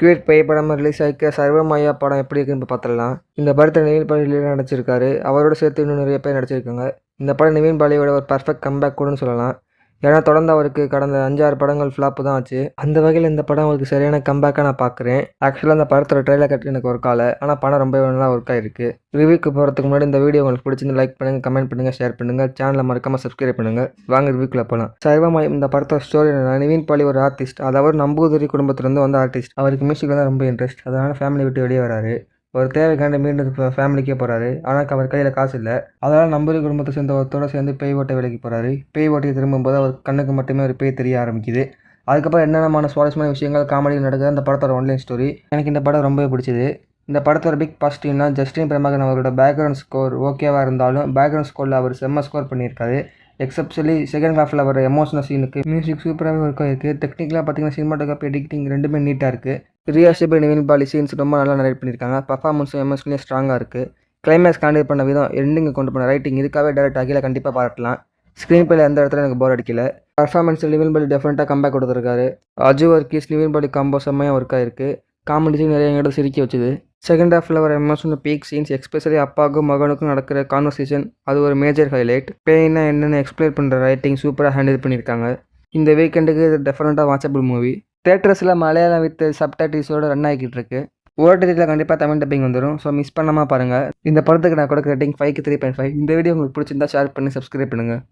Quite பேய் படமாக release ஆகிக்க சர்வமாயா படம் எப்படி இருக்குன்னு இப்போ பார்த்துடலாம். இந்த படத்தில் நிவின் பாலி நடிச்சிருக்காரு. அவரோட சேர்த்து இன்னும் நிறைய பேர் நடிச்சிருக்காங்க. இந்த படம் நிவின் பாலியோட ஒரு பர்ஃபெக்ட் கம்பேக் கூடன்னு சொல்லலாம். ஏன்னா தொடர்ந்து அவருக்கு கடந்த 5-6 படங்கள் ஃப்ளாப்பு தான் ஆச்சு. அந்த வகையில் இந்த படம் அவருக்கு சரியான கம்பேக்காக நான் பார்க்குறேன். ஆக்சுவலாக அந்த படத்தோட ட்ரெயிலர் கட்டி எனக்கு ஒர்க் ஆகலை. ஆனால் படம் ரொம்ப நல்லா ஒர்க் ஆகிருக்கு. ரிவ்யூக்கு போகிறதுக்கு முன்னாடி இந்த வீடியோ உங்களுக்கு பிடிச்சிருந்து லைக் பண்ணுங்கள், கமெண்ட் பண்ணுங்கள், ஷேர் பண்ணுங்கள். சேனலை மறக்காமல் சப்ஸ்கிரைப் பண்ணுங்கள். வாங்க ரிவ்யூக்குள்ள போகலாம். சர்வமாயம் இந்த படத்தோட ஸ்டோரி என்னன்னா, நிவின் பாலி ஒரு ஆர்டிஸ்ட். அதாவது நம்பூதிரி குடும்பத்திலேருந்து வந்த ஆர்டிஸ்ட். அவருக்கு மியூசிக்கில் தான் ரொம்ப இன்ட்ரெஸ்ட். அதனால் ஃபேமிலி விட்டு வெளியே வராரு. ஒரு தேவைக்காண்டி மீண்டும் ஃபேமிலிக்கே போகிறாரு. ஆனால் அவர் கையில் காசு இல்லை. அதனால் நம்பூதிரி குடும்பத்தை சேர்ந்த ஒருத்தோட சேர்ந்து பேய் ஓட்ட வேலைக்கு போகிறாரு. பேய் ஓட்டி திரும்பும்போது அவர் கண்ணுக்கு மட்டுமே ஒரு பேய் தெரிய ஆரம்பிக்குது. அதுக்கப்புறம் என்னென்ன சுவாரஸ்யமான விஷயங்கள் காமெடியில் நடக்குது அந்த படத்தோட ஒன்லைன் ஸ்டோரி. எனக்கு இந்த படம் ரொம்பவே பிடிச்சது. இந்த படத்தோட பிக் பாசிட்டிவ்னா ஜஸ்டின் பிரபாகரன் அவரோட பேக்ரவுண்ட் ஸ்கோர் ஓகேவாக இருந்தாலும் பேக்ரவுண்ட் ஸ்கோரில் அவர் செம்ம ஸ்கோர் பண்ணியிருக்காரு. எக்ஸப்ஷனலி செகண்ட் ஹாஃபில் வர எமோஷனல் சீனுக்கு மியூசிக் சூப்பராகவே ஒர்க் ஆகிருக்கு. டெக்னிக்கலாக பார்த்தீங்கன்னா சினிமாட்டோகிராஃபி, எடிட்டிங் ரெண்டுமே நீட்டாக இருக்குது. ரியா ஷெபி, நிவின் பாலி சீன்ஸ் ரொம்ப நல்லா நரேட் பண்ணியிருக்காங்க. பர்ஃபார்மன்ஸும் எமோஷனலியும் ஸ்ட்ராங்காக இருக்குது. கிளைமேக்ஸ் காண்டக்ட் பண்ண விதம், எண்டிங்கை கொண்டு போன ரைட்டிங், இதுக்காகவே டேரக்ட் அகில கண்டிப்பாக பாராட்டலாம். ஸ்க்ரீன் பிளே எந்த இடத்துல எனக்கு போர் அடிக்கல. பர்ஃபார்மன்ஸில் நிவின் பாலி டெஃபினட்டாக கம்பேக் கொடுத்துருக்காரு. அஜு வர்கீஸ் நிவின் பாலி காம்போ செம்மையாக ஒர்க் ஆகிருக்கு. காமெடி நிறைய எங்கிட்ட சிரிக்க வச்சுது. செகண்ட் ஹாஃபில் வர எமோஷனல் பீக் சீன்ஸ், எஸ்பெஷலி அப்பாவுக்கும் மகனுக்கும் நடக்கிற கான்வர்சேஷன், அது ஒரு மேஜர் ஹைலைட். பேய்னா என்னென்னு எக்ஸ்பிளைன் பண்ணுற ரைட்டிங் சூப்பராக ஹேண்டில் பண்ணியிருக்காங்க. இந்த வீக்கெண்டுக்கு இது டெஃபினட்டாக வாட்சபிள் மூவி. தேட்டர்ஸில் மலையாளம் வித் சப்டைட்டில்ஸோடு ரன் ஆகிக்கிட்டு இருக்கு. ஓடிடியில் கண்டிப்பாக தமிழ் டப்பிங் வந்துடும். ஸோ மிஸ் பண்ணாமல் பாருங்கள். இந்த படத்துக்கு நான் கொடுக்குற ரேட்டிங் 5க்கு 3.5. இந்த வீடியோ உங்களுக்கு பிடிச்சிருந்தா ஷேர் பண்ணி சப்ஸ்கிரைப் பண்ணுங்கள்.